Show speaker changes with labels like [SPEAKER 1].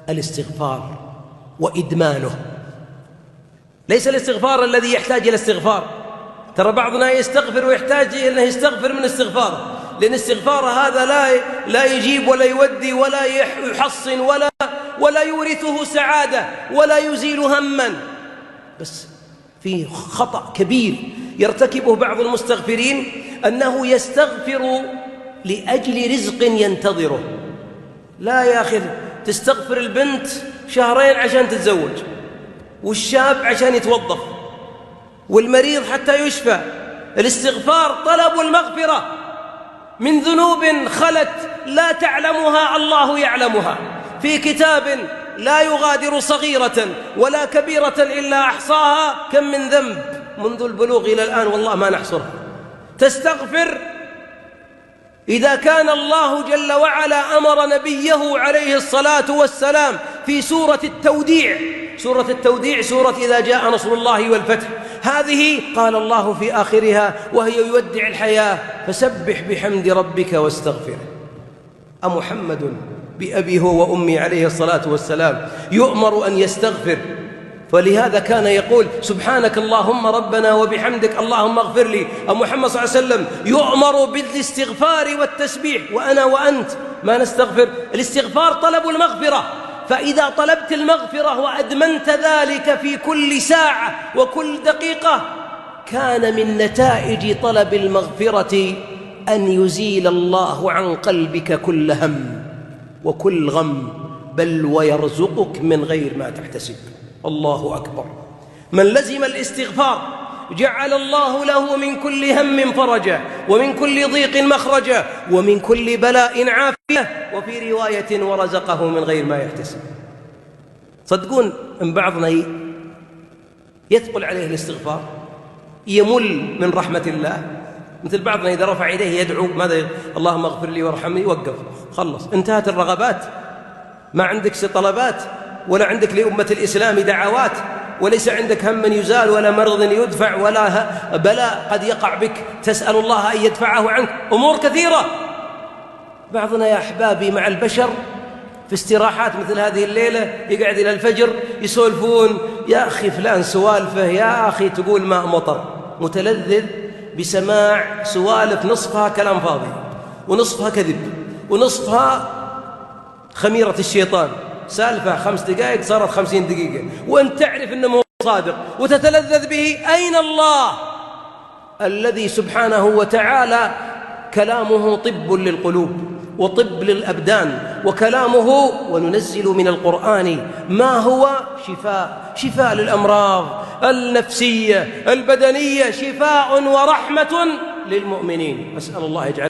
[SPEAKER 1] الاستغفار وإدمانه. ليس الاستغفار الذي يحتاج إلى استغفار، ترى بعضنا يستغفر ويحتاج أنه يستغفر من استغفاره، لأن استغفار هذا لا يجيب ولا يودي ولا يحصن ولا يورثه سعادة ولا يزيل هما. بس في خطأ كبير يرتكبه بعض المستغفرين، أنه يستغفر لأجل رزق ينتظره. لا يا أخي، تستغفر البنت شهرين عشان تتزوج، والشاب عشان يتوظف، والمريض حتى يشفى. الاستغفار طلب المغفرة من ذنوب خلت لا تعلمها الله يعلمها، في كتاب لا يغادر صغيرة ولا كبيرة إلا أحصاها. كم من ذنب منذ البلوغ إلى الآن والله ما نحصرها. تستغفر إذا كان الله جل وعلا أمر نبيه عليه الصلاة والسلام في سورة التوديع، سورة التوديع سورة إذا جاء نصر الله والفتح، هذه قال الله في آخرها وهي يودع الحياة: فسبح بحمد ربك واستغفره. أمحمد بأبي هو وأمي عليه الصلاة والسلام يؤمر أن يستغفر، فلهذا كان يقول: سبحانك اللهم ربنا وبحمدك اللهم اغفر لي. محمد صلى الله عليه وسلم يؤمر بالاستغفار والتسبيح، وأنا وأنت ما نستغفر. الاستغفار طلب المغفرة، فإذا طلبت المغفرة وأدمنت ذلك في كل ساعة وكل دقيقة، كان من نتائج طلب المغفرة أن يزيل الله عن قلبك كل هم وكل غم، بل ويرزقك من غير ما تحتسب. الله أكبر. من لزم الاستغفار جعل الله له من كل هم فرجا، ومن كل ضيق مخرجا، ومن كل بلاء عافية، وفي رواية ورزقه من غير ما يحتسب. صدقون ان بعضنا يثقل عليه الاستغفار، يمل من رحمة الله. مثل بعضنا إذا رفع يديه يدعو ماذا؟ اللهم اغفر لي وارحمني، وقف، خلص، انتهت الرغبات، ما عندك طلبات، ولا عندك لأمة الإسلام دعوات، وليس عندك هم يزال ولا مرض يدفع ولا بلاء قد يقع بك تسأل الله أن يدفعه عنك. أمور كثيرة. بعضنا يا أحبابي مع البشر في استراحات مثل هذه الليلة يقعد إلى الفجر يسولفون: يا أخي فلان سوالفه، يا أخي تقول ماء مطر، متلذذ بسماع سوالف نصفها كلام فاضي ونصفها كذب ونصفها خميرة الشيطان. سالفة 5 دقائق صارت 50 دقيقة، وأنت تعرف أنه مو صادق وتتلذذ به. أين الله الذي سبحانه وتعالى كلامه طب للقلوب وطب للأبدان، وكلامه وننزل من القرآن ما هو شفاء للأمراض النفسية البدنية، شفاء ورحمة للمؤمنين. أسأل الله يجعل